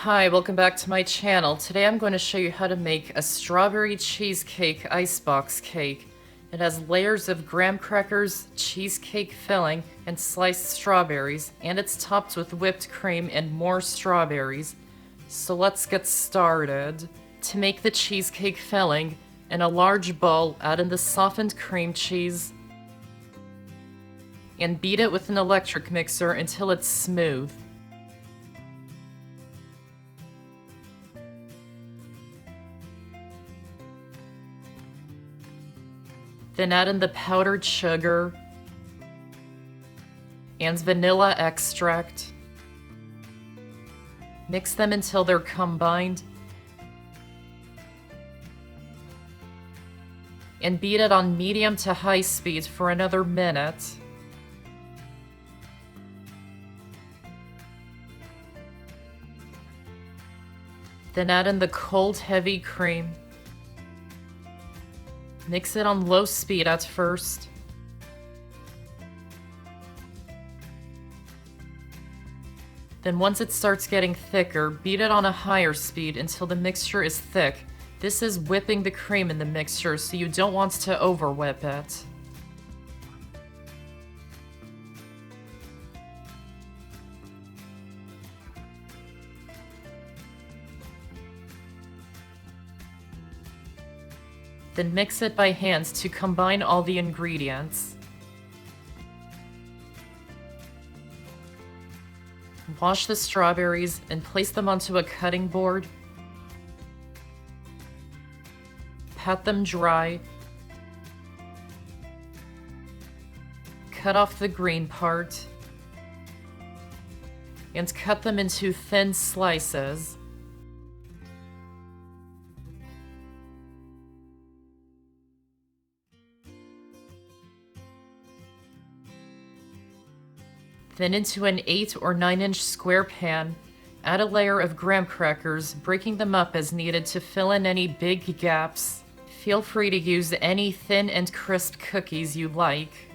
Hi, welcome back to my channel. Today I'm going to show you how to make a strawberry cheesecake icebox cake. It has layers of graham crackers, cheesecake filling, and sliced strawberries, and it's topped with whipped cream and more strawberries. So let's get started. To make the cheesecake filling, in a large bowl, add in the softened cream cheese and beat it with an electric mixer until it's smooth. Then add in the powdered sugar and vanilla extract. Mix them until they're combined. And beat it on medium to high speed for another minute. Then add in the cold, heavy cream. Mix it on low speed at first. Then once it starts getting thicker, beat it on a higher speed until the mixture is thick. This is whipping the cream in the mixture, so you don't want to over-whip it. Then mix it by hand to combine all the ingredients. Wash the strawberries and place them onto a cutting board. Pat them dry. Cut off the green part. And cut them into thin slices. Then into an 8 or 9-inch square pan, add a layer of graham crackers, breaking them up as needed to fill in any big gaps. Feel free to use any thin and crisp cookies you like.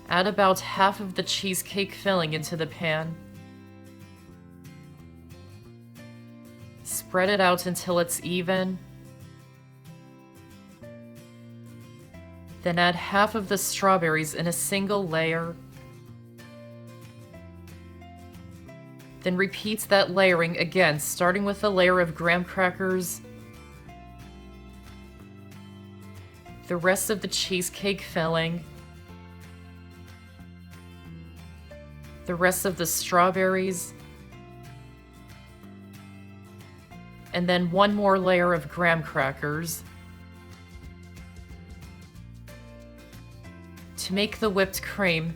Add about half of the cheesecake filling into the pan. Spread it out until it's even. Then add half of the strawberries in a single layer. Then repeat that layering again, starting with a layer of graham crackers, the rest of the cheesecake filling, the rest of the strawberries, and then one more layer of graham crackers. To make the whipped cream,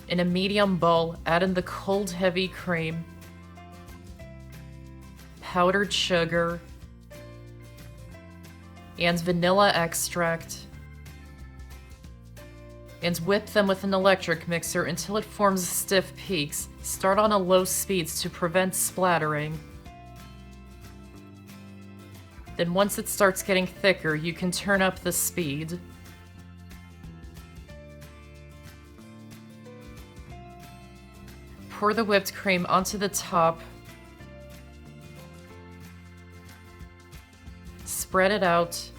in a medium bowl, add in the cold, heavy cream, powdered sugar, and vanilla extract, and whip them with an electric mixer until it forms stiff peaks. Start on a low speed to prevent splattering. Then once it starts getting thicker, you can turn up the speed. Pour the whipped cream onto the top. Spread it out.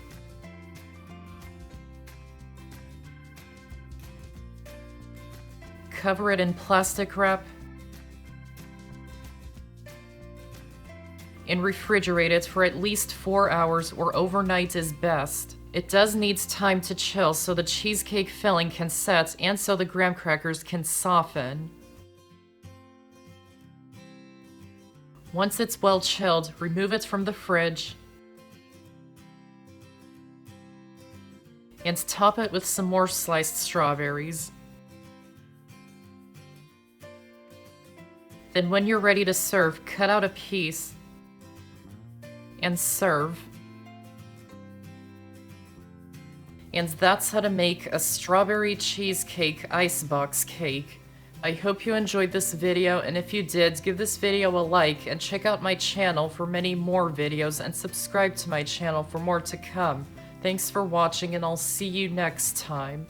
Cover it in plastic wrap. And refrigerate it for at least 4 hours, or overnight is best. It does need time to chill so the cheesecake filling can set and so the graham crackers can soften. Once it's well chilled, remove it from the fridge and top it with some more sliced strawberries. Then when you're ready to serve, cut out a piece and serve. And that's how to make a strawberry cheesecake icebox cake. I hope you enjoyed this video, and if you did, give this video a like and check out my channel for many more videos and subscribe to my channel for more to come. Thanks for watching, and I'll see you next time.